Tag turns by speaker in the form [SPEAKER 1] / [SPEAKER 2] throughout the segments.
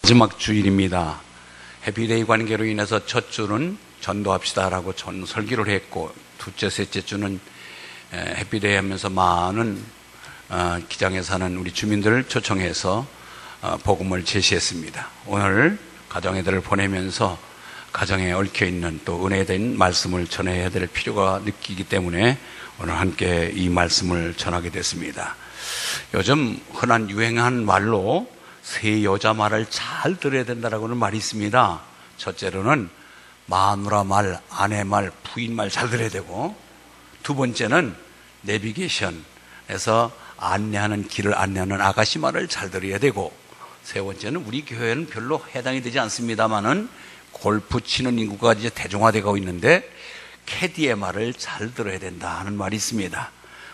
[SPEAKER 1] 마지막 주일입니다. 해피데이 관계로 인해서 첫 주는 전도합시다라고 설교를 했고, 둘째, 셋째 주는 해피데이 하면서 많은 기장에 사는 우리 주민들을 초청해서 복음을 제시했습니다. 오늘 가정애들을 보내면서 가정에 얽혀있는 또 은혜된 말씀을 전해야 될 필요가 느끼기 때문에 오늘 함께 이 말씀을 전하게 됐습니다. 요즘 흔한 유행한 말로 세 여자 말을 잘 들어야 된다라고는 말이 있습니다. 첫째로는 마누라 말, 아내 말, 부인 말 잘 들어야 되고, 두 번째는 내비게이션에서 안내하는 길을 안내하는 아가씨 말을 잘 들어야 되고, 세 번째는 우리 교회는 별로 해당이 되지 않습니다만은 골프 치는 인구가 이제 대중화되고 있는데 캐디의 말을 잘 들어야 된다 하는 말이 있습니다.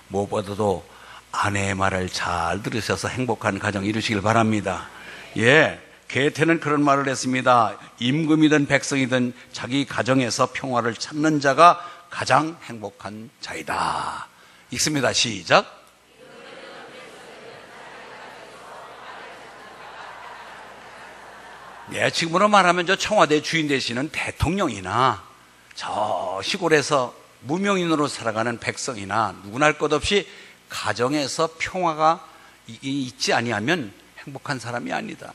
[SPEAKER 1] 무엇보다도 아내의 말을 잘 들으셔서 행복한 가정 이루시길 바랍니다. 게테는 그런 말을 했습니다. 임금이든 백성이든 자기 가정에서 평화를 찾는 자가 가장 행복한 자이다. 읽습니다. 시작. 지금으로 말하면 저 청와대 주인 되시는 대통령이나 저 시골에서 무명인으로 살아가는 백성이나 누구나 할 것 없이 가정에서 평화가 있지 아니하면 행복한 사람이 아니다.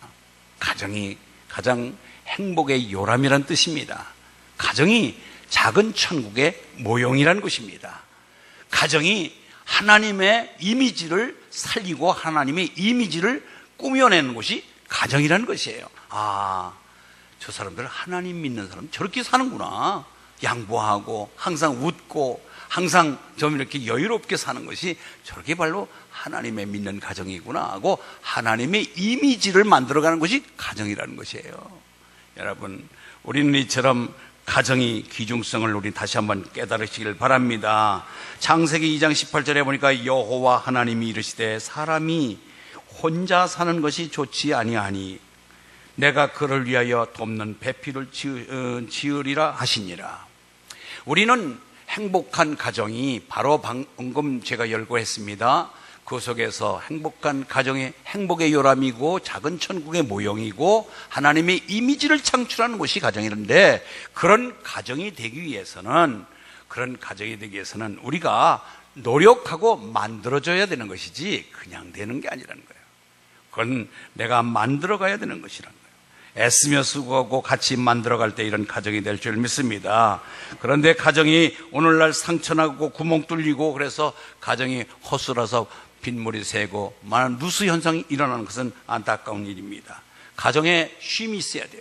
[SPEAKER 1] 가정이 가장 행복의 요람이란 뜻입니다. 가정이 작은 천국의 모형이라는 것입니다. 가정이 하나님의 이미지를 살리고 하나님의 이미지를 꾸며내는 것이 가정이라는 것이에요. 저 사람들 하나님 믿는 사람 저렇게 사는구나. 양보하고 항상 웃고 항상 좀 이렇게 여유롭게 사는 것이 저렇게 바로 하나님의 믿는 가정이구나 하고 하나님의 이미지를 만들어가는 것이 가정이라는 것이에요. 여러분, 우리는 이처럼 가정의 귀중성을 우리 다시 한번 깨달으시길 바랍니다. 창세기 2장 18절에 보니까 여호와 하나님이 이르시되 사람이 혼자 사는 것이 좋지 아니하니 내가 그를 위하여 돕는 배필을 지으리라 하시니라. 우리는 행복한 가정이 바로 방금 제가 열거했습니다. 그 속에서 행복한 가정의 행복의 요람이고 작은 천국의 모형이고 하나님의 이미지를 창출하는 것이 가정이런데, 그런 가정이 되기 위해서는 우리가 노력하고 만들어줘야 되는 것이지 그냥 되는 게 아니라는 거예요. 그건 내가 만들어가야 되는 것이라는 거예요. 애쓰며 수고하고 같이 만들어갈 때 이런 가정이 될 줄 믿습니다. 그런데 가정이 오늘날 상처나고 구멍 뚫리고 그래서 가정이 허술해서 빗물이 새고 많은 누수 현상이 일어나는 것은 안타까운 일입니다. 가정에 쉼이 있어야 돼요.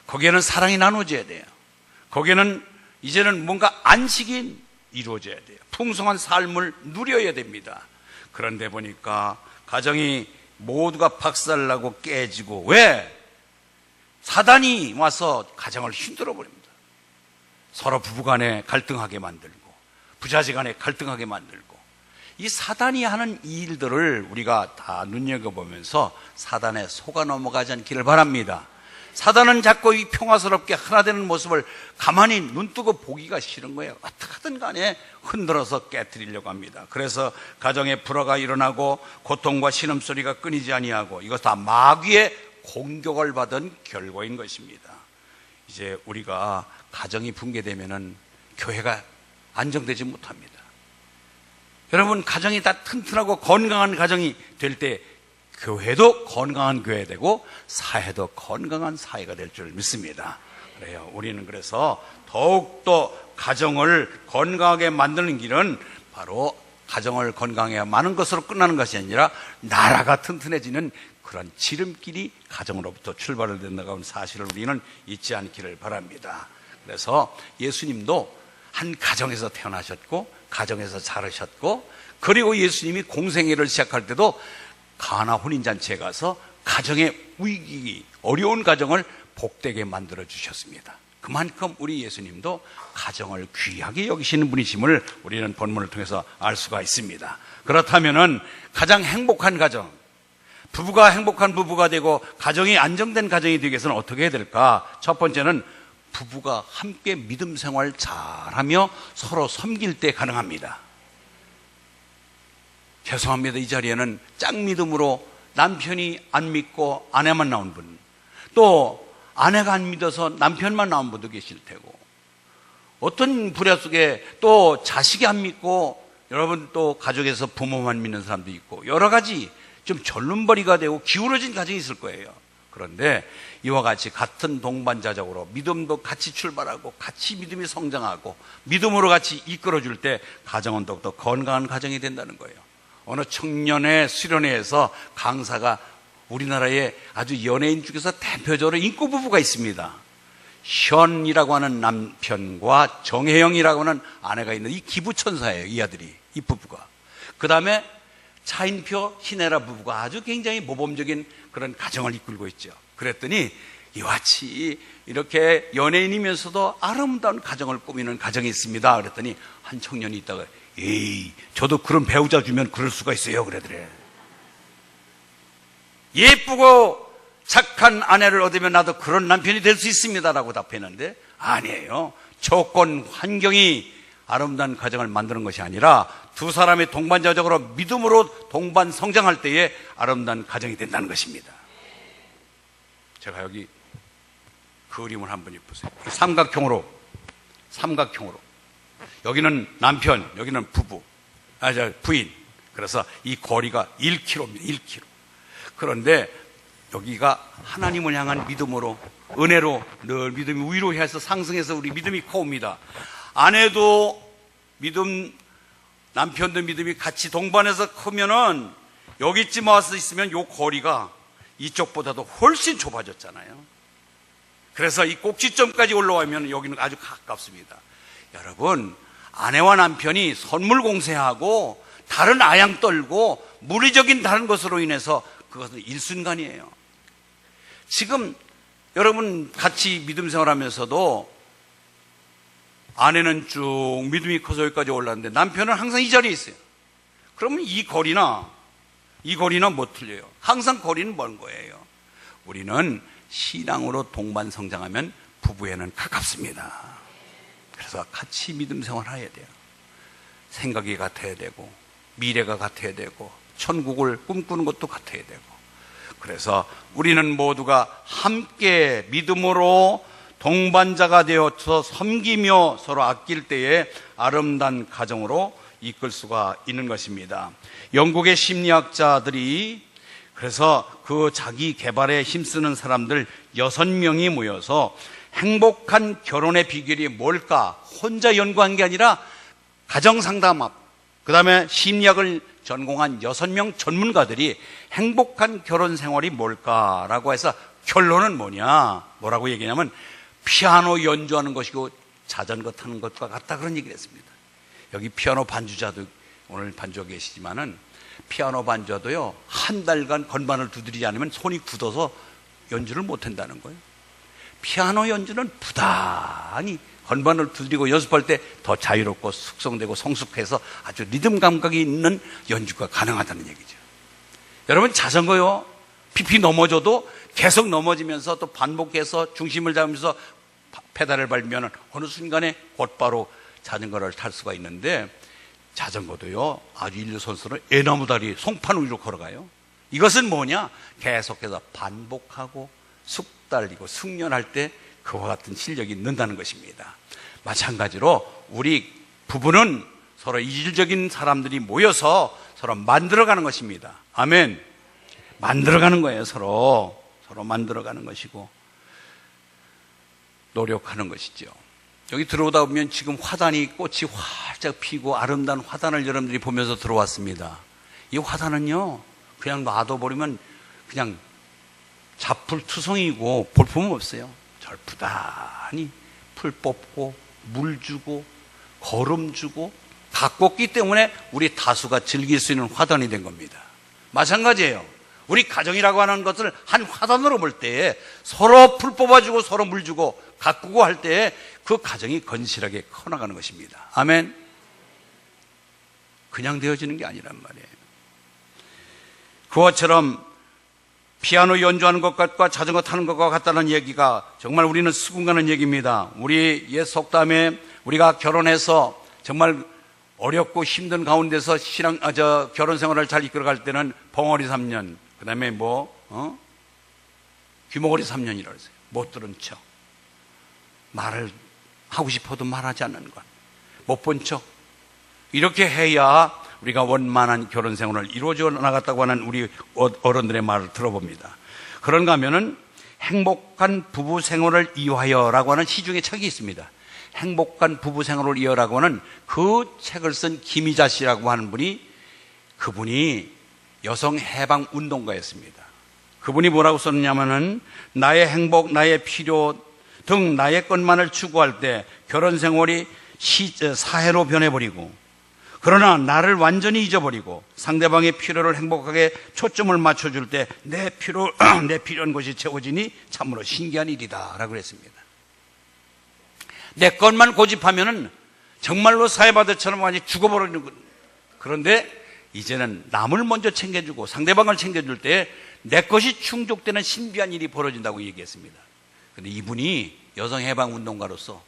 [SPEAKER 1] 거기에는 사랑이 나눠져야 돼요. 거기에는 이제는 뭔가 안식이 이루어져야 돼요. 풍성한 삶을 누려야 됩니다. 그런데 보니까 가정이 모두가 박살나고 깨지고, 왜? 사단이 와서 가정을 힘들어 버립니다. 서로 부부간에 갈등하게 만들고 부자지간에 갈등하게 만들고, 이 사단이 하는 일들을 우리가 다 눈여겨보면서 사단에 속아 넘어가지 않기를 바랍니다. 사단은 자꾸 이 평화스럽게 하나 되는 모습을 가만히 눈뜨고 보기가 싫은 거예요. 어떻게든 간에 흔들어서 깨트리려고 합니다. 그래서 가정에 불화가 일어나고 고통과 신음소리가 끊이지 아니하고, 이것 다 마귀의 공격을 받은 결과인 것입니다. 이제 우리가 가정이 붕괴되면은 교회가 안정되지 못합니다. 여러분, 가정이 다 튼튼하고 건강한 가정이 될 때 교회도 건강한 교회 되고 사회도 건강한 사회가 될 줄 믿습니다. 그래요. 우리는 그래서 더욱더 가정을 건강하게 만드는 길은 바로 가정을 건강해야 많은 것으로 끝나는 것이 아니라 나라가 튼튼해지는 그런 지름길이 가정으로부터 출발을 된다고 하는 사실을 우리는 잊지 않기를 바랍니다. 그래서 예수님도 한 가정에서 태어나셨고 가정에서 자라셨고, 그리고 예수님이 공생애를 시작할 때도 가나 혼인잔치에 가서 가정의 위기, 어려운 가정을 복되게 만들어 주셨습니다. 그만큼 우리 예수님도 가정을 귀하게 여기시는 분이심을 우리는 본문을 통해서 알 수가 있습니다. 그렇다면은 가장 행복한 가정, 부부가 행복한 부부가 되고 가정이 안정된 가정이 되기 위해서는 어떻게 해야 될까? 첫 번째는 부부가 함께 믿음 생활 잘하며 서로 섬길 때 가능합니다. 죄송합니다. 이 자리에는 짝 믿음으로 남편이 안 믿고 아내만 나온 분, 또 아내가 안 믿어서 남편만 나온 분도 계실 테고, 어떤 불야 속에 또 자식이 안 믿고, 여러분 또 가족에서 부모만 믿는 사람도 있고, 여러 가지 좀 절름벌이가 되고 기울어진 가정이 있을 거예요. 그런데 이와 같이 같은 동반자적으로 믿음도 같이 출발하고 같이 믿음이 성장하고 믿음으로 같이 이끌어줄 때 가정은 더욱더 건강한 가정이 된다는 거예요. 어느 청년의 수련회에서 강사가 우리나라에 아주 연예인 중에서 대표적으로 인기 부부가 있습니다. 현이라고 하는 남편과 정혜영이라고 하는 아내가 있는 이 기부천사예요. 이 아들이, 이 부부가. 그 다음에 차인표, 신혜라 부부가 아주 굉장히 모범적인 그런 가정을 이끌고 있죠. 그랬더니 이와 같이 이렇게 연예인이면서도 아름다운 가정을 꾸미는 가정이 있습니다. 그랬더니 한 청년이 있다가, 에이, 저도 그런 배우자 주면 그럴 수가 있어요. 그러더래. 예쁘고 착한 아내를 얻으면 나도 그런 남편이 될 수 있습니다 라고 답했는데, 아니에요. 조건, 환경이 아름다운 가정을 만드는 것이 아니라 두 사람이 동반자적으로 믿음으로 동반 성장할 때에 아름다운 가정이 된다는 것입니다. 제가 여기 그림을 한번 엿보세요. 삼각형으로 여기는 남편, 여기는 부인. 그래서 이 거리가 1km입니다. 1km. 그런데 여기가 하나님을 향한 믿음으로, 은혜로 늘 믿음이 위로 해서 상승해서 우리 믿음이 커옵니다. 아내도 믿음, 남편도 믿음이 같이 동반해서 크면은 여기쯤 와서 있으면 요 거리가 이쪽보다도 훨씬 좁아졌잖아요. 그래서 이 꼭지점까지 올라오면 여기는 아주 가깝습니다. 여러분, 아내와 남편이 선물 공세하고 다른 아양 떨고 물리적인 다른 것으로 인해서 그것은 일순간이에요. 지금 여러분 같이 믿음 생활하면서도 아내는 쭉 믿음이 커서 여기까지 올랐는데 남편은 항상 이 자리에 있어요. 그러면 이 거리나 뭐 틀려요? 항상 거리는 먼 거예요. 우리는 신앙으로 동반 성장하면 부부에는 가깝습니다. 그래서 같이 믿음 생활해야 돼요. 생각이 같아야 되고 미래가 같아야 되고 천국을 꿈꾸는 것도 같아야 되고, 그래서 우리는 모두가 함께 믿음으로 동반자가 되어서 섬기며 서로 아낄 때에 아름다운 가정으로 이끌 수가 있는 것입니다. 영국의 심리학자들이 그래서 그 자기 개발에 힘쓰는 사람들 6명이 모여서 행복한 결혼의 비결이 뭘까 혼자 연구한 게 아니라 가정상담학, 그 다음에 심리학을 전공한 6명 전문가들이 행복한 결혼 생활이 뭘까라고 해서 결론은 뭐라고 얘기하냐면 피아노 연주하는 것이고 자전거 타는 것과 같다, 그런 얘기를 했습니다. 여기 피아노 반주자도 오늘 반주하고 계시지만은 피아노 반주자도요, 한 달간 건반을 두드리지 않으면 손이 굳어서 연주를 못 한다는 거예요. 피아노 연주는 부단히 건반을 두드리고 연습할 때 더 자유롭고 숙성되고 성숙해서 아주 리듬 감각이 있는 연주가 가능하다는 얘기죠. 여러분, 자전거요, 피피 넘어져도 계속 넘어지면서 또 반복해서 중심을 잡으면서 페달을 밟으면 어느 순간에 곧바로 자전거를 탈 수가 있는데, 자전거도요 아주 인류 선수는 애나무다리 송판 위로 걸어가요. 이것은 뭐냐? 계속해서 반복하고 숙달리고 숙련할 때 그와 같은 실력이 는다는 것입니다. 마찬가지로 우리 부부는 서로 이질적인 사람들이 모여서 서로 만들어가는 것입니다. 아멘. 만들어가는 거예요. 서로 만들어가는 것이고 노력하는 것이죠. 여기 들어오다 보면 지금 화단이 꽃이 활짝 피고 아름다운 화단을 여러분들이 보면서 들어왔습니다. 이 화단은요 그냥 놔둬버리면 그냥 잡풀투성이고 볼품은 없어요. 절부단히 풀 뽑고 물 주고 거름 주고 가꿨기 때문에 우리 다수가 즐길 수 있는 화단이 된 겁니다. 마찬가지예요. 우리 가정이라고 하는 것을 한 화단으로 볼 때에 서로 풀 뽑아주고 서로 물 주고 가꾸고 할 때에 그 가정이 건실하게 커나가는 것입니다. 아멘. 그냥 되어지는 게 아니란 말이에요. 그것처럼 피아노 연주하는 것과 자전거 타는 것과 같다는 얘기가 정말 우리는 수긍하는 얘기입니다. 우리 옛 속담에 우리가 결혼해서 정말 어렵고 힘든 가운데서 결혼 생활을 잘 이끌어갈 때는 벙어리 3년, 그 다음에 귀머거리 3년이라고 했어요. 못 들은 척. 말을 하고 싶어도 말하지 않는 것. 못 본 척. 이렇게 해야 우리가 원만한 결혼 생활을 이루어져 나갔다고 하는 우리 어른들의 말을 들어봅니다. 그런가 하면은 행복한 부부 생활을 이어하여라고 하는 시중에 책이 있습니다. 행복한 부부 생활을 이어라고 하는 그 책을 쓴 김희자 씨라고 하는 분이, 그분이 여성 해방 운동가였습니다. 그분이 뭐라고 썼냐면은 나의 행복, 나의 필요 등 나의 것만을 추구할 때 결혼 생활이 사해로 변해버리고, 그러나 나를 완전히 잊어버리고 상대방의 필요를 행복하게 초점을 맞춰줄 때 내 필요한 것이 채워지니 참으로 신기한 일이다 라고 했습니다. 내 것만 고집하면은 정말로 사회바다처럼 완전히 죽어버리는 것. 그런데 이제는 남을 먼저 챙겨주고 상대방을 챙겨줄 때 내 것이 충족되는 신비한 일이 벌어진다고 얘기했습니다. 그런데 이분이 여성 해방 운동가로서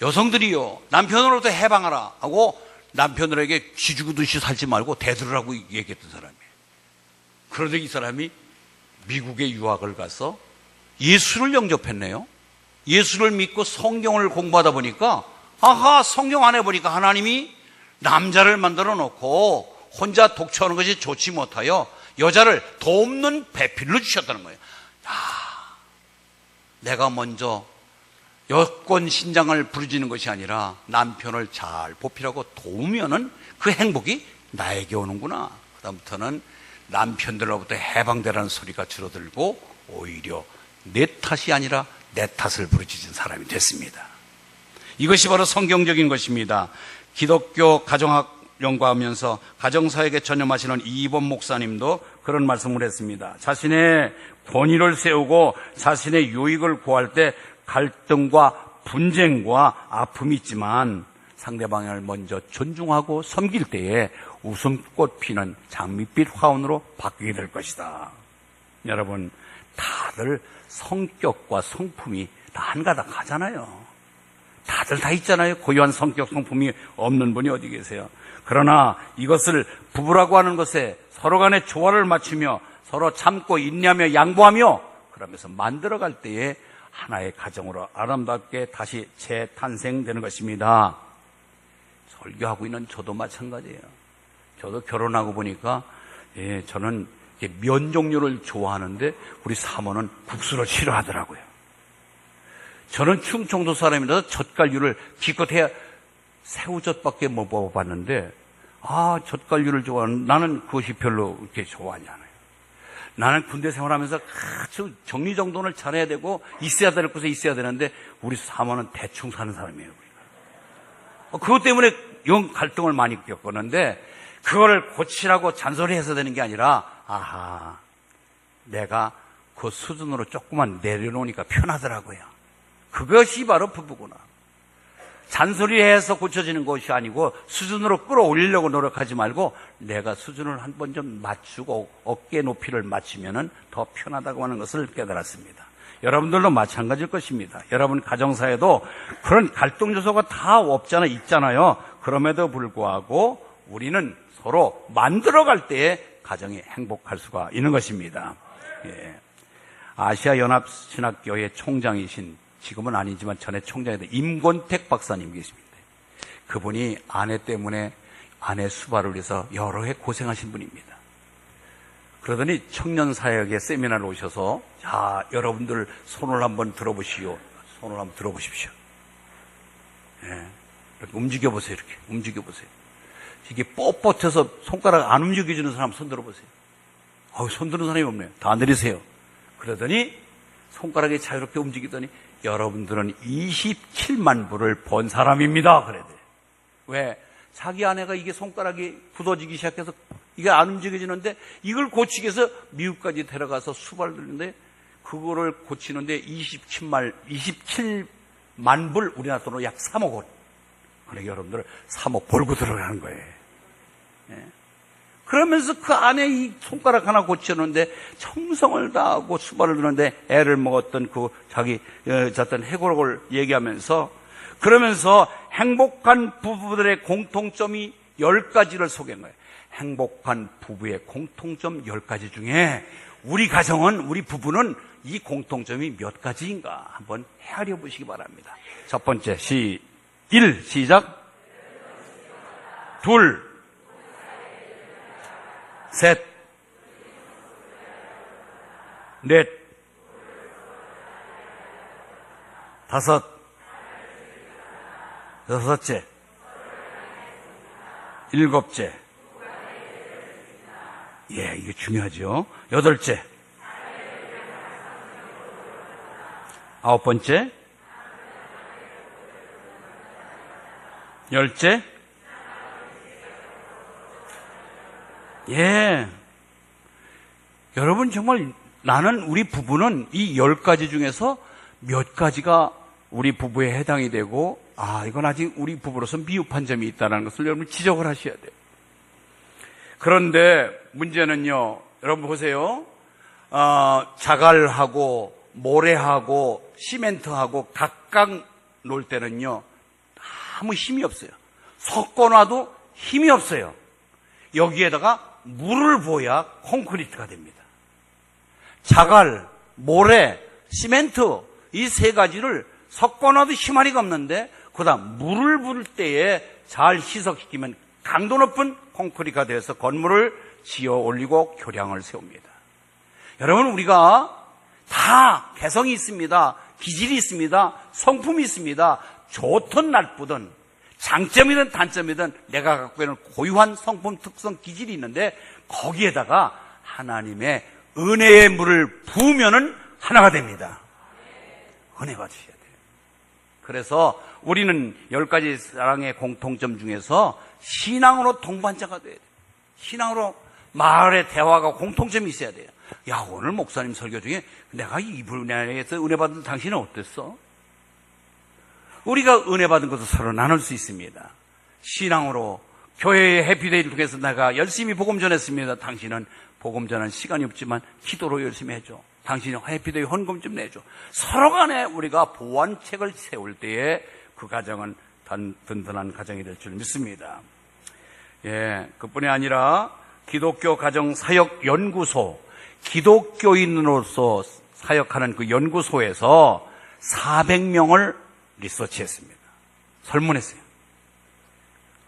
[SPEAKER 1] 여성들이요, 남편으로부터 해방하라 하고 남편들에게 기죽듯이 살지 말고 대들으라고 얘기했던 사람이에요. 그런데 이 사람이 미국에 유학을 가서 예수를 영접했네요. 예수를 믿고 성경을 공부하다 보니까, 아하, 성경 안에 보니까 하나님이 남자를 만들어 놓고 혼자 독처하는 것이 좋지 못하여 여자를 돕는 배필로 주셨다는 거예요. 내가 먼저 여권 신장을 부르짖는 것이 아니라 남편을 잘 보필하고 도우면은 그 행복이 나에게 오는구나. 그다음부터는 남편들로부터 해방되라는 소리가 줄어들고 오히려 내 탓이 아니라 내 탓을 부르짖은 사람이 됐습니다. 이것이 바로 성경적인 것입니다. 기독교 가정학 연구하면서 가정사역에 전념하시는 이번 목사님도 그런 말씀을 했습니다. 자신의 권위를 세우고 자신의 유익을 구할 때 갈등과 분쟁과 아픔이 있지만 상대방을 먼저 존중하고 섬길 때에 웃음꽃 피는 장밋빛 화원으로 바뀌게 될 것이다. 여러분, 다들 성격과 성품이 다 한가닥하잖아요. 다들 다 있잖아요. 고유한 성격, 성품이 없는 분이 어디 계세요? 그러나 이것을 부부라고 하는 것에 서로 간에 조화를 맞추며 서로 참고 인내하며 양보하며 그러면서 만들어갈 때에 하나의 가정으로 아름답게 다시 재탄생되는 것입니다. 설교하고 있는 저도 마찬가지예요. 저도 결혼하고 보니까 저는 면 종류를 좋아하는데 우리 사모는 국수를 싫어하더라고요. 저는 충청도 사람이라서 젓갈류를 기껏해야 새우젓밖에 못 먹어봤는데 젓갈류를 좋아하는, 나는 그것이 별로 그렇게 좋아하지 않아요. 나는 군대 생활하면서 아주 정리정돈을 잘해야 되고 있어야 될 곳에 있어야 되는데 우리 사모는 대충 사는 사람이에요. 그것 때문에 영 갈등을 많이 겪었는데 그거를 고치라고 잔소리해서 되는 게 아니라 내가 그 수준으로 조금만 내려놓으니까 편하더라고요. 그것이 바로 부부구나. 잔소리해서 고쳐지는 것이 아니고 수준으로 끌어올리려고 노력하지 말고 내가 수준을 한 번 좀 맞추고 어깨 높이를 맞추면은 더 편하다고 하는 것을 깨달았습니다. 여러분들도 마찬가지일 것입니다. 여러분 가정사에도 그런 갈등 요소가 다 있잖아요. 그럼에도 불구하고 우리는 서로 만들어갈 때에 가정이 행복할 수가 있는 것입니다. 아시아연합신학교회 총장이신, 지금은 아니지만 전에 총장이던 임권택 박사님 계십니다. 그분이 아내 때문에 아내 수발을 위해서 여러 해 고생하신 분입니다. 그러더니 청년사역에 세미나를 오셔서 자, 여러분들 손을 한번 들어보시오. 손을 한번 들어보십시오. 이렇게 움직여보세요. 이렇게 움직여보세요. 이게 뻣뻣해서 손가락 안 움직여주는 사람 손 들어보세요. 손 드는 사람이 없네요. 다 내리세요. 그러더니 손가락이 자유롭게 움직이더니 여러분들은 27만 불을 번 사람입니다. 그래야 돼요. 왜? 자기 아내가 이게 손가락이 굳어지기 시작해서 이게 안 움직여지는데 이걸 고치기 위해서 미국까지 데려가서 수발을 들는데 그거를 고치는데 27만 불, 우리나라 돈으로 약 3억 원. 그러니까 여러분들 3억 벌고 들어가는 거예요. 그러면서 그 안에 이 손가락 하나 고치는데 정성을 다하고 수발을 드는데 애를 먹었던 그 자기 어떤 해고록을 얘기하면서 그러면서 행복한 부부들의 공통점이 10가지를 소개한 거예요. 행복한 부부의 공통점 10가지 중에 우리 가정은, 우리 부부는 이 공통점이 몇 가지인가 한번 헤아려 보시기 바랍니다. 첫 번째, 1, 시작. 둘, 셋, 넷, 다섯, 여섯째, 일곱째, 예, 이게 중요하죠. 여덟째, 아홉 번째, 열째, 예. 여러분 정말 나는 우리 부부는 이 10가지 중에서 몇 가지가 우리 부부에 해당이 되고, 이건 아직 우리 부부로서 미흡한 점이 있다는 것을 여러분 지적을 하셔야 돼요. 그런데 문제는요, 여러분 보세요. 자갈하고 모래하고 시멘트하고 각각 놓을 때는요, 아무 힘이 없어요. 섞어놔도 힘이 없어요. 여기에다가 물을 부어야 콘크리트가 됩니다. 자갈, 모래, 시멘트 이 세 가지를 섞어놔도 힘아리가 없는데 그다음 물을 부을 때에 잘 희석시키면 강도 높은 콘크리트가 되어서 건물을 지어 올리고 교량을 세웁니다. 여러분, 우리가 다 개성이 있습니다. 기질이 있습니다. 성품이 있습니다. 좋든 나쁘든 장점이든 단점이든 내가 갖고 있는 고유한 성품, 특성, 기질이 있는데 거기에다가 하나님의 은혜의 물을 부으면은 하나가 됩니다. 은혜가 주셔야 돼요. 그래서 우리는 10가지 사랑의 공통점 중에서 신앙으로 동반자가 돼야 돼요. 신앙으로 마을의 대화가 공통점이 있어야 돼요. 야, 오늘 목사님 설교 중에 내가 이 분야에서 은혜 받은 당신은 어땠어? 우리가 은혜 받은 것을 서로 나눌 수 있습니다. 신앙으로 교회의 해피데이를 통해서 내가 열심히 복음 전했습니다. 당신은 복음 전할 시간이 없지만 기도로 열심히 해줘. 당신이 해피데이 헌금 좀 내줘. 서로 간에 우리가 보완책을 세울 때에 그 가정은 든든한 가정이 될 줄 믿습니다. 예, 그뿐이 아니라 기독교 가정 사역 연구소, 기독교인으로서 사역하는 그 연구소에서 400명을 리서치했습니다. 설문했어요.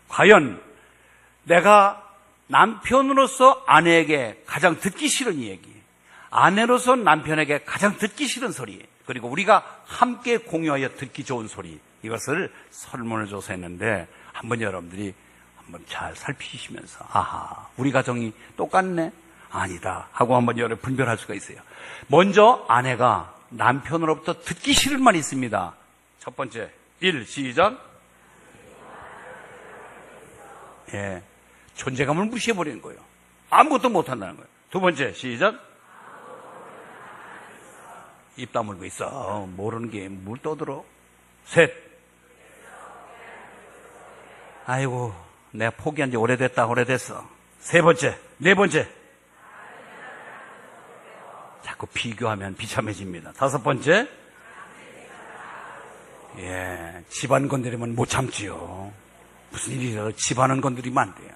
[SPEAKER 1] 과연 내가 남편으로서 아내에게 가장 듣기 싫은 얘기, 아내로서 남편에게 가장 듣기 싫은 소리, 그리고 우리가 함께 공유하여 듣기 좋은 소리, 이것을 설문을 조사했는데 한번 여러분들이 한번 잘 살피시면서 우리 가정이 똑같네? 아니다 하고 한번 여러분 분별할 수가 있어요. 먼저 아내가 남편으로부터 듣기 싫은 말이 있습니다. 첫 번째, 1, 시작. 예, 존재감을 무시해버리는 거예요. 아무것도 못한다는 거예요. 두 번째, 시작. 입 다물고 있어. 모르는 게 물 떠들어. 셋. 아이고, 내가 포기한 지 오래됐어. 세 번째, 네 번째. 자꾸 비교하면 비참해집니다. 다섯 번째. 예, 집안 건드리면 못 참지요. 무슨 일이라도 집안은 건드리면 안 돼요.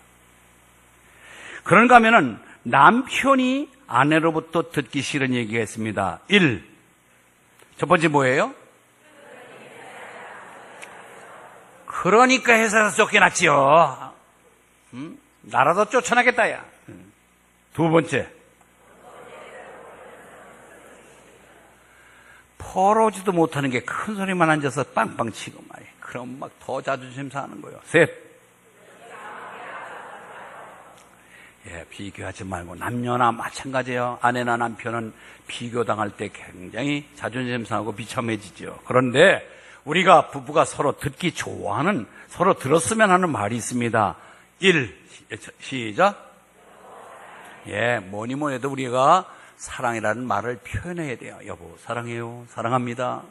[SPEAKER 1] 그런가 하면은 남편이 아내로부터 듣기 싫은 얘기가 있습니다. 1. 첫 번째 뭐예요? 그러니까 회사에서 쫓겨났지요. 나라도 쫓아나겠다, 야. 두 번째. 퍼오지도 못하는 게 큰 소리만 앉아서 빵빵 치고 말이야. 그럼 막 더 자존심 상하는 거예요. 셋. 예, 비교하지 말고 남녀나 마찬가지예요. 아내나 남편은 비교당할 때 굉장히 자존심 상하고 비참해지죠. 그런데 우리가 부부가 서로 듣기 좋아하는, 서로 들었으면 하는 말이 있습니다. 1. 시작. 예, 뭐니 해도 우리가 사랑이라는 말을 표현해야 돼요. 여보, 사랑해요. 사랑합니다.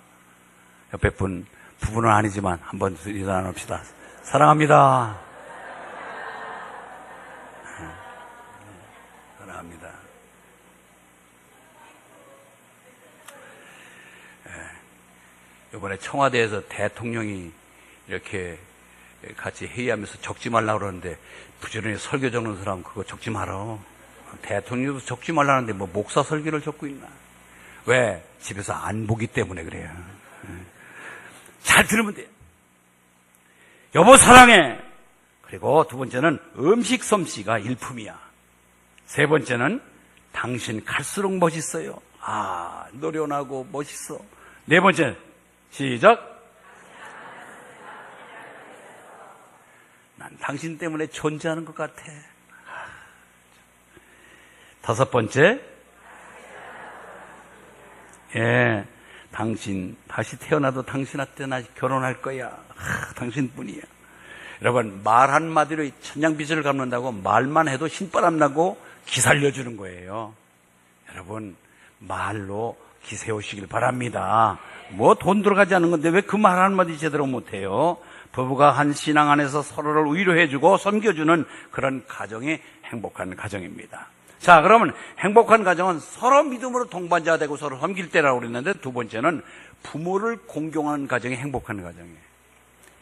[SPEAKER 1] 옆에 분, 부부는 아니지만 한번 일어납시다. 사랑합니다. 사랑합니다. 이번에 청와대에서 대통령이 이렇게 같이 회의하면서 적지 말라고 그러는데 부지런히 설교 적는 사람 그거 적지 말어. 대통령도 적지 말라는데 뭐 목사 설교를 적고 있나? 왜? 집에서 안 보기 때문에 그래요. 잘 들으면 돼요. 여보 사랑해. 그리고 두 번째는 음식 솜씨가 일품이야. 세 번째는 당신 갈수록 멋있어요. 아, 노련하고 멋있어. 네 번째, 시작. 난 당신 때문에 존재하는 것 같아. 다섯 번째, 당신 다시 태어나도 당신한테 나 결혼할 거야. 당신뿐이야. 여러분, 말 한마디로 천냥빚을 갚는다고 말만 해도 신바람 나고 기 살려주는 거예요. 여러분, 말로 기 세우시길 바랍니다. 뭐 돈 들어가지 않은 건데 왜 그 말 한마디 제대로 못해요? 부부가 한 신앙 안에서 서로를 위로해주고 섬겨주는 그런 가정이 행복한 가정입니다. 자, 그러면 행복한 가정은 서로 믿음으로 동반자가 되고 서로 섬길 때라고 그랬는데, 두 번째는 부모를 공경하는 가정이 행복한 가정이에요.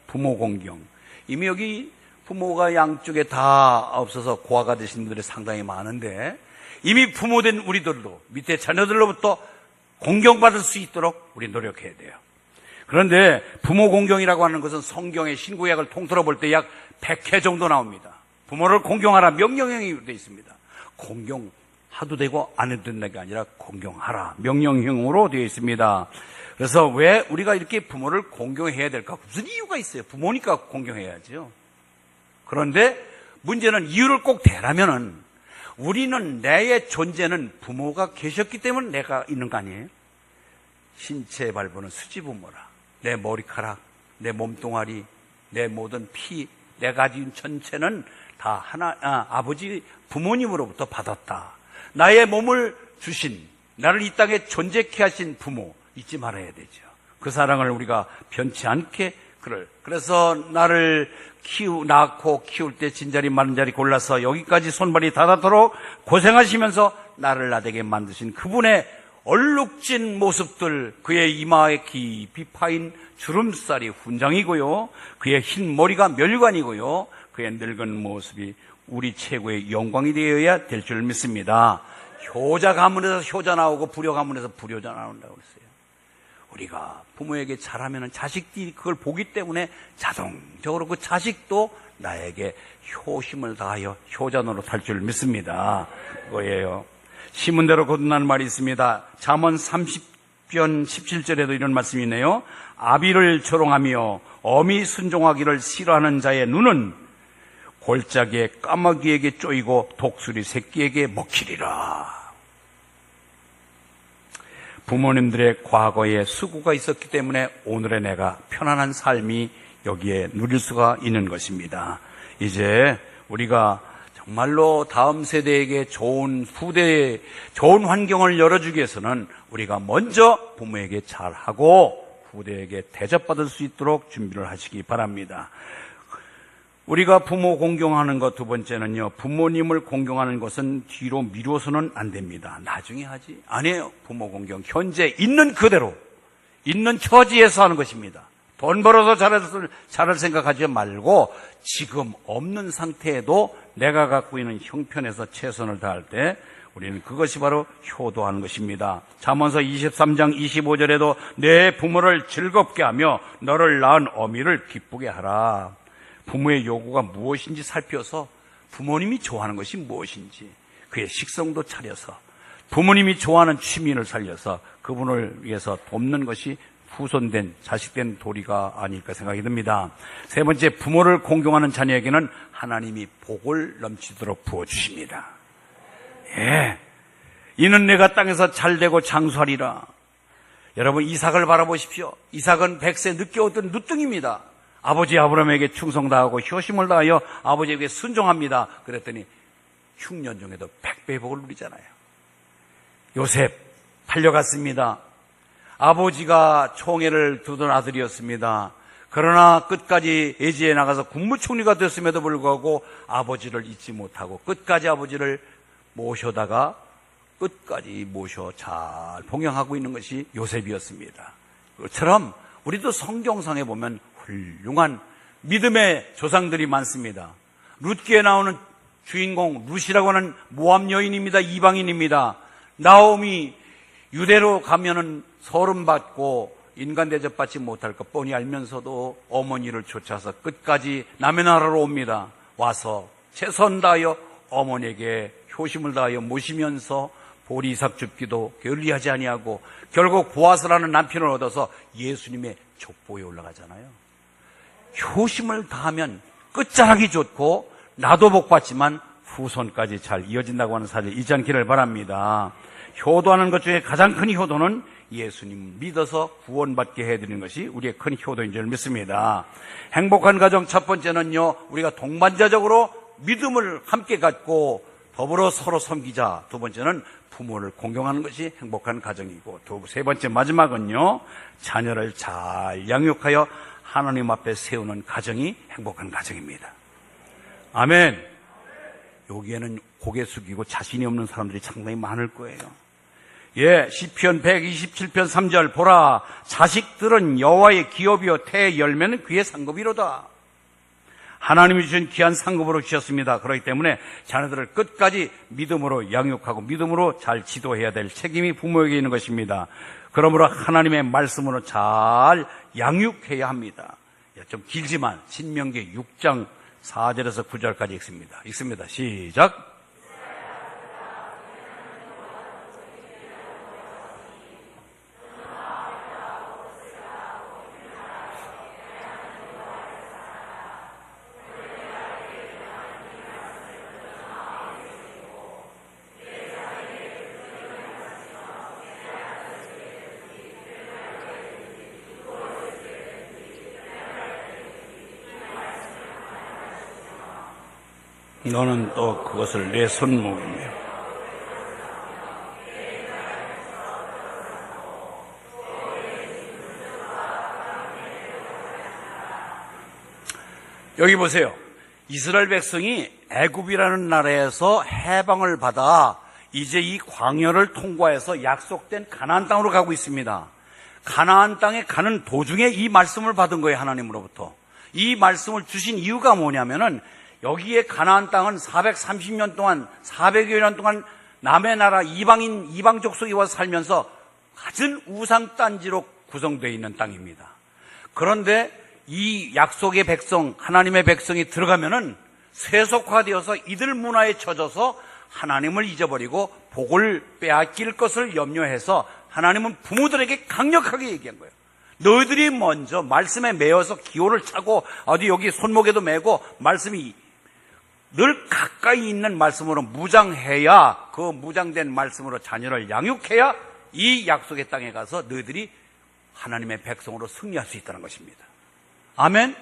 [SPEAKER 1] 부모 공경. 이미 여기 부모가 양쪽에 다 없어서 고아가 되신 분들이 상당히 많은데, 이미 부모된 우리들도 밑에 자녀들로부터 공경받을 수 있도록 우리 노력해야 돼요. 그런데 부모 공경이라고 하는 것은 성경의 신구약을 통틀어 볼 때 약 100회 정도 나옵니다. 부모를 공경하라 명령형이 되어 있습니다. 공경하도 되고 안 해도 된다는 게 아니라 공경하라 명령형으로 되어 있습니다. 그래서 왜 우리가 이렇게 부모를 공경해야 될까? 무슨 이유가 있어요. 부모니까 공경해야죠. 그런데 문제는 이유를 꼭 대라면은, 우리는 내의 존재는 부모가 계셨기 때문에 내가 있는 거 아니에요? 신체 발부는 수지부모라. 내 머리카락, 내 몸뚱아리, 내 모든 피, 내 가진 전체는 다 아버지 부모님으로부터 받았다. 나의 몸을 주신, 나를 이 땅에 존재케 하신 부모 잊지 말아야 되죠. 그 사랑을 우리가 변치 않게 그래서 나를 낳고 키울 때 진자리 마른자리 골라서 여기까지 손발이 닿도록 고생하시면서 나를 나되게 만드신 그분의 얼룩진 모습들, 그의 이마에 깊이 파인 주름살이 훈장이고요, 그의 흰 머리가 멸관이고요, 그의 늙은 모습이 우리 최고의 영광이 되어야 될 줄 믿습니다. 효자 가문에서 효자 나오고 불효 가문에서 불효자 나온다고 그랬어요. 우리가 부모에게 잘하면 자식들이 그걸 보기 때문에 자동적으로 그 자식도 나에게 효심을 다하여 효자 노릇할 줄 믿습니다. 그거예요. 시문대로 거듭나는 말이 있습니다. 잠언 30편 17절에도 이런 말씀이 있네요. 아비를 조롱하며 어미 순종하기를 싫어하는 자의 눈은 골짜기에 까마귀에게 쪼이고 독수리 새끼에게 먹히리라. 부모님들의 과거에 수고가 있었기 때문에 오늘의 내가 편안한 삶이 여기에 누릴 수가 있는 것입니다. 이제 우리가 정말로 다음 세대에게 좋은 후대에 좋은 환경을 열어주기 위해서는 우리가 먼저 부모에게 잘하고 후대에게 대접받을 수 있도록 준비를 하시기 바랍니다. 우리가 부모 공경하는 것, 두 번째는요, 부모님을 공경하는 것은 뒤로 미뤄서는 안 됩니다. 나중에 하지. 아니에요. 부모 공경 현재 있는 그대로, 있는 처지에서 하는 것입니다. 돈 벌어서 잘할 생각하지 말고 지금 없는 상태에도 내가 갖고 있는 형편에서 최선을 다할 때 우리는 그것이 바로 효도하는 것입니다. 잠언서 23장 25절에도 내 부모를 즐겁게 하며 너를 낳은 어미를 기쁘게 하라. 부모의 요구가 무엇인지 살펴서 부모님이 좋아하는 것이 무엇인지 그의 식성도 차려서 부모님이 좋아하는 취미를 살려서 그분을 위해서 돕는 것이 후손된 자식된 도리가 아닐까 생각이 듭니다. 세 번째, 부모를 공경하는 자녀에게는 하나님이 복을 넘치도록 부어주십니다. 예, 이는 내가 땅에서 잘되고 장수하리라. 여러분, 이삭을 바라보십시오. 이삭은 100세 늦게 얻은 누뚱입니다. 아버지 아브라함에게 충성다하고 효심을 다하여 아버지에게 순종합니다. 그랬더니 흉년 중에도 100배의 복을 누리잖아요. 요셉 팔려갔습니다. 아버지가 총애를 두던 아들이었습니다. 그러나 끝까지 예지에 나가서 국무총리가 됐음에도 불구하고 아버지를 잊지 못하고 끝까지 아버지를 모셔다가 끝까지 모셔 잘 봉양하고 있는 것이 요셉이었습니다. 그처럼 우리도 성경상에 보면 훌륭한 믿음의 조상들이 많습니다. 룻기에 나오는 주인공 룻이라고 하는 모압 여인입니다. 이방인입니다. 나옴이 유대로 가면은 서름받고 인간 대접받지 못할 것 뻔히 알면서도 어머니를 쫓아서 끝까지 남의 나라로 옵니다. 와서 최선 다하여 어머니에게 효심을 다하여 모시면서 보리삭 줍기도 게을리하지 아니하고 결국 보아스라는 남편을 얻어서 예수님의 족보에 올라가잖아요. 효심을 다하면 끝자락이 좋고 나도 복 받지만 후손까지 잘 이어진다고 하는 사실 잊지 않기를 바랍니다. 효도하는 것 중에 가장 큰 효도는 예수님 믿어서 구원받게 해드리는 것이 우리의 큰 효도인 줄 믿습니다. 행복한 가정 첫 번째는요, 우리가 동반자적으로 믿음을 함께 갖고 더불어 서로 섬기자. 두 번째는 부모를 공경하는 것이 행복한 가정이고, 세 번째 마지막은요, 자녀를 잘 양육하여 하나님 앞에 세우는 가정이 행복한 가정입니다. 아멘. 여기에는 고개 숙이고 자신이 없는 사람들이 상당히 많을 거예요. 시편 127편 3절 보라, 자식들은 여호와의 기업이요 태의 열매는 그의 상급이로다. 하나님이 주신 귀한 상급으로 주셨습니다. 그렇기 때문에 자녀들을 끝까지 믿음으로 양육하고 믿음으로 잘 지도해야 될 책임이 부모에게 있는 것입니다. 그러므로 하나님의 말씀으로 잘 양육해야 합니다. 좀 길지만 신명기 6장 4절에서 9절까지 읽습니다. 시작. 너는 또 그것을 내 손목이며 여기 보세요. 이스라엘 백성이 애굽이라는 나라에서 해방을 받아 이제 이 광야를 통과해서 약속된 가나안 땅으로 가고 있습니다. 가나안 땅에 가는 도중에 이 말씀을 받은 거예요. 하나님으로부터. 이 말씀을 주신 이유가 뭐냐면은 여기에 가나안 땅은 430년 동안 400여 년 동안 남의 나라 이방 족속이 와서 살면서 갖은 우상 단지로 구성되어 있는 땅입니다. 그런데 이 약속의 백성, 하나님의 백성이 들어가면은 세속화되어서 이들 문화에 젖어서 하나님을 잊어버리고 복을 빼앗길 것을 염려해서 하나님은 부모들에게 강력하게 얘기한 거예요. 너희들이 먼저 말씀에 매어서 기호를 차고 어디 여기 손목에도 매고 말씀이 늘 가까이 있는 말씀으로 무장해야, 그 무장된 말씀으로 자녀를 양육해야 이 약속의 땅에 가서 너희들이 하나님의 백성으로 승리할 수 있다는 것입니다. 아멘.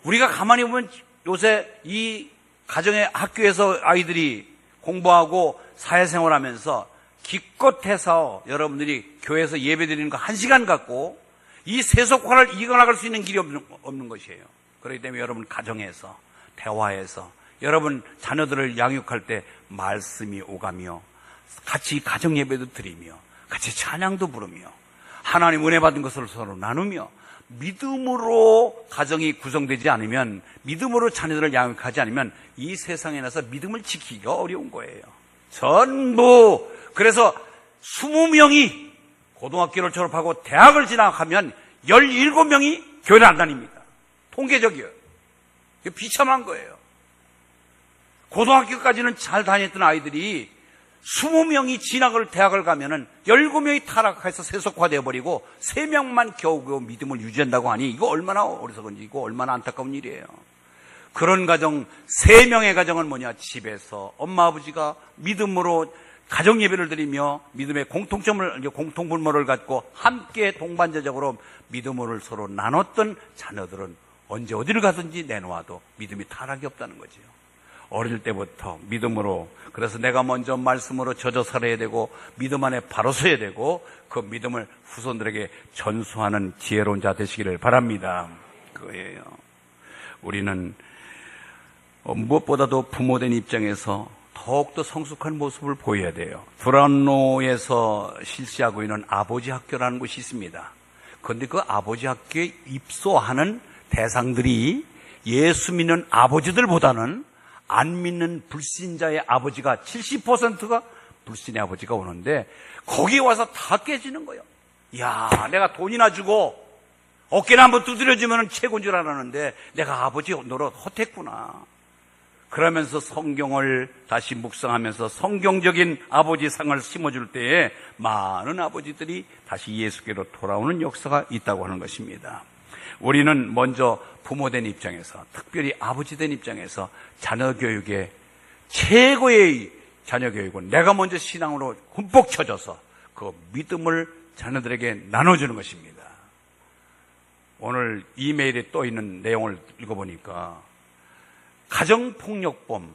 [SPEAKER 1] 우리가 가만히 보면 요새 이 가정의 학교에서 아이들이 공부하고 사회생활하면서 기껏해서 여러분들이 교회에서 예배드리는 거 1시간 갖고 이 세속화를 이겨나갈 수 있는 길이 없는 것이에요. 그렇기 때문에 여러분 가정에서 대화해서 여러분 자녀들을 양육할 때 말씀이 오가며 같이 가정 예배도 드리며 같이 찬양도 부르며 하나님 은혜 받은 것을 서로 나누며 믿음으로 가정이 구성되지 않으면, 믿음으로 자녀들을 양육하지 않으면 이 세상에 나서 믿음을 지키기가 어려운 거예요. 전부. 그래서 20명이 고등학교를 졸업하고 대학을 진학하면 17명이 교회를 안 다닙니다. 통계적이에요. 비참한 거예요. 고등학교까지는 잘 다녔던 아이들이 20명이 진학을 대학을 가면은 17명이 타락해서 세속화되어 버리고 3명만 겨우겨우 믿음을 유지한다고 하니 이거 얼마나 어리석은지, 이거 얼마나 안타까운 일이에요. 그런 가정, 3명의 가정은 뭐냐? 집에서 엄마 아버지가 믿음으로 가정 예배를 드리며 믿음의 공통분모를 갖고 함께 동반자적으로 믿음을 서로 나눴던 자녀들은 언제 어디를 가든지 내놓아도 믿음이 타락이 없다는 거지요. 어릴 때부터 믿음으로, 그래서 내가 먼저 말씀으로 젖어 살아야 되고 믿음 안에 바로 서야 되고 그 믿음을 후손들에게 전수하는 지혜로운 자 되시기를 바랍니다. 그거예요. 우리는 무엇보다도 부모된 입장에서 더욱더 성숙한 모습을 보여야 돼요. 두란노에서 실시하고 있는 아버지 학교라는 곳이 있습니다. 그런데 그 아버지 학교에 입소하는 대상들이 예수 믿는 아버지들보다는 안 믿는 불신자의 아버지가 70%가 불신의 아버지가 오는데 거기 와서 다 깨지는 거예요. 야, 내가 돈이나 주고 어깨나 한번 두드려주면 최고인 줄 알았는데 내가 아버지 노릇 헛했구나. 그러면서 성경을 다시 묵상하면서 성경적인 아버지 상을 심어줄 때에 많은 아버지들이 다시 예수께로 돌아오는 역사가 있다고 하는 것입니다. 우리는 먼저 부모된 입장에서, 특별히 아버지된 입장에서 자녀 교육의 최고의 자녀 교육은 내가 먼저 신앙으로 흠뻑 쳐져서 그 믿음을 자녀들에게 나눠주는 것입니다. 오늘 이메일에 떠 있는 내용을 읽어보니까 가정폭력범,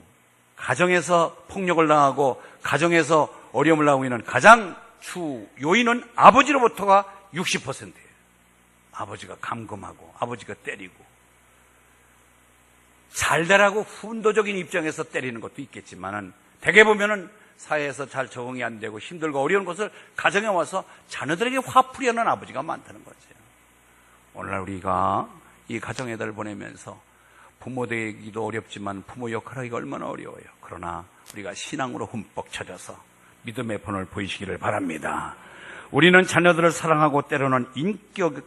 [SPEAKER 1] 가정에서 폭력을 당하고 가정에서 어려움을 당하고 있는 가장 주 요인은 아버지로부터가 60%예요. 아버지가 감금하고 아버지가 때리고, 잘되라고 훈도적인 입장에서 때리는 것도 있겠지만은 대개 보면은 사회에서 잘 적응이 안 되고 힘들고 어려운 것을 가정에 와서 자녀들에게 화풀이하는 아버지가 많다는 거죠. 오늘날 우리가 이 가정애들 보내면서 부모 되기도 어렵지만 부모 역할하기가 얼마나 어려워요. 그러나 우리가 신앙으로 흠뻑 쳐져서 믿음의 본을 보이시기를 바랍니다. 우리는 자녀들을 사랑하고 때로는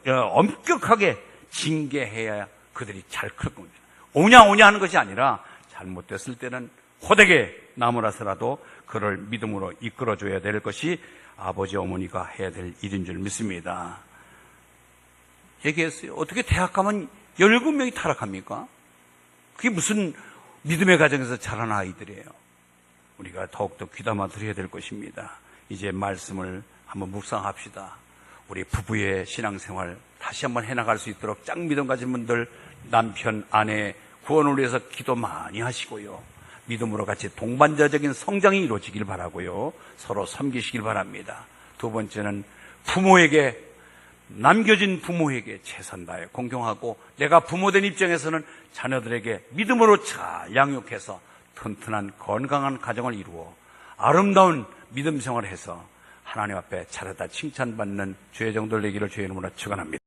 [SPEAKER 1] 엄격하게 징계해야 그들이 잘 클 겁니다. 오냐 하는 것이 아니라 잘못됐을 때는 호되게 나무라서라도 그를 믿음으로 이끌어줘야 될 것이 아버지 어머니가 해야 될 일인 줄 믿습니다. 얘기했어요. 어떻게 대학 가면 17명이 타락합니까? 그게 무슨 믿음의 가정에서 자란 아이들이에요. 우리가 더욱더 귀담아 드려야 될 것입니다. 이제 말씀을 한번 묵상합시다. 우리 부부의 신앙생활 다시 한번 해나갈 수 있도록 짱 믿음 가진 분들, 남편, 아내 구원을 위해서 기도 많이 하시고요. 믿음으로 같이 동반자적인 성장이 이루어지길 바라고요. 서로 섬기시길 바랍니다. 두 번째는 부모에게, 남겨진 부모에게 최선 다해 공경하고, 내가 부모된 입장에서는 자녀들에게 믿음으로 잘 양육해서 튼튼한 건강한 가정을 이루어 아름다운 믿음 생활을 해서 하나님 앞에 잘하다 칭찬받는 주의 종들 되기를 주의 이름으로 축원합니다.